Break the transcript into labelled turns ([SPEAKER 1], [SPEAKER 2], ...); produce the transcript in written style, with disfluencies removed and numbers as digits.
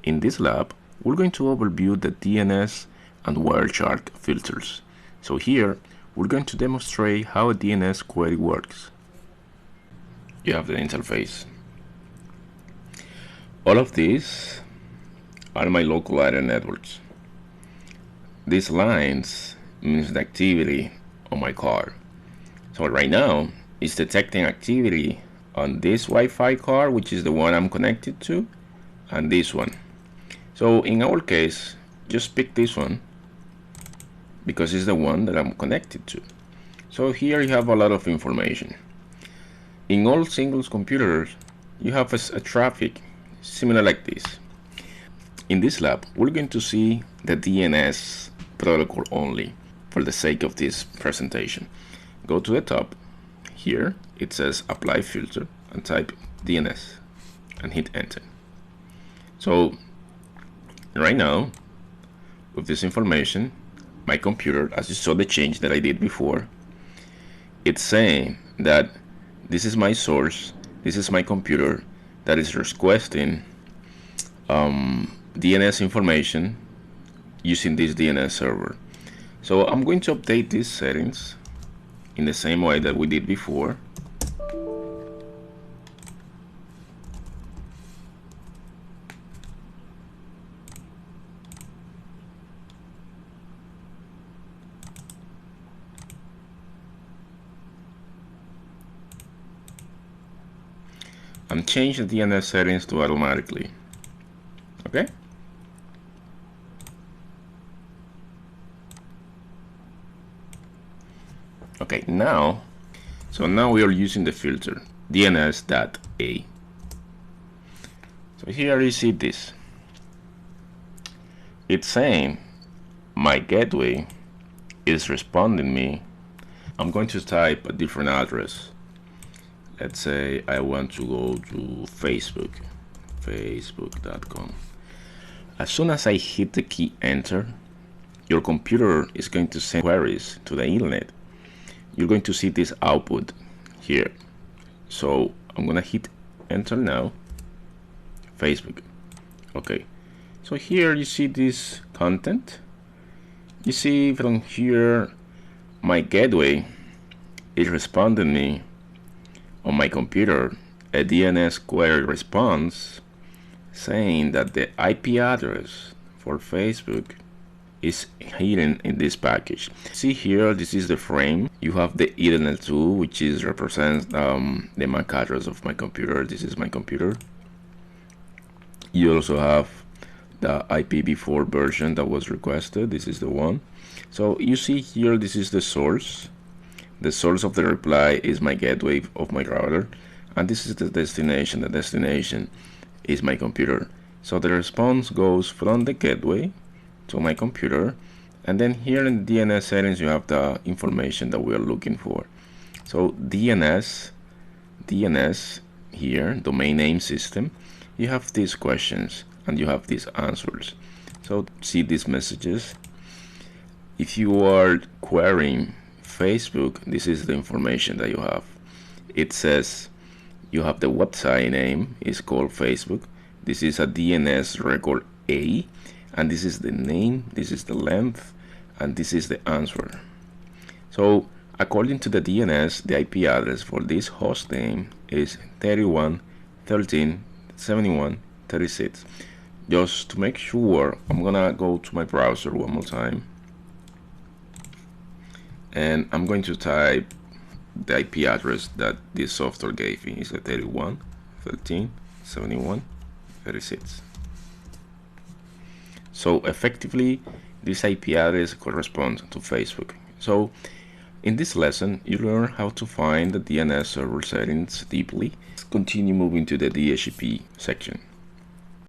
[SPEAKER 1] In this lab, we're going to overview the DNS and Wireshark filters. So here, we're going to demonstrate how a DNS query works. You have the interface. All of these are my local area networks. These lines means the activity on my car. So right now, it's detecting activity on this Wi-Fi car, which is the one I'm connected to, and this one. So in our case, just pick this one because it's the one that I'm connected to. So here you have a lot of information. In all singles computers, you have a traffic similar like this. In this lab, we're going to see the DNS protocol only for the sake of this presentation. Go to the top. Here it says apply filter and type DNS and hit enter. So right now, with this information, my computer, as you saw the change that I did before, it's saying that this is my source, this is my computer that is requesting DNS information using this DNS server. So I'm going to update these settings in the same way that we did before. And change the DNS settings to automatically. Okay? Okay, now we are using the filter DNS.A. So here you see this. It's saying my gateway is responding me. I'm going to type a different address. Let's say I want to go to facebook.com. As soon as I hit the key enter, your computer is going to send queries to the internet. You're going to see this output here. So I'm gonna hit enter now. Facebook. Okay. So here you see this content. You see from here my gateway is responding me on my computer a DNS query response saying that the IP address for Facebook is hidden in this package. See here, this is the frame. You have the Ethernet 2, which is represents the MAC address of my computer. This is my computer. You also have the IPv4 version that was requested. This is the one. So you see here, this is the source. The source of the reply is my gateway of my router, and this is the destination. The destination is my computer. So the response goes from the gateway to my computer, and then here in the DNS settings you have the information that we are looking for. So DNS here, domain name system, you have these questions and you have these answers. So see these messages. If you are querying Facebook, this is the information that you have. It says you have the website name is called Facebook. This is a DNS record A, and this is the name, this is the length, and this is the answer. So according to the DNS, the IP address for this host name is 31.13.71.36. Just to make sure, I'm gonna go to my browser one more time, and I'm going to type the IP address that this software gave me. Is 31.13.71.36. So effectively, this IP address corresponds to Facebook. So in this lesson, you learn how to find the DNS server settings deeply. Let's continue moving to the DHCP section.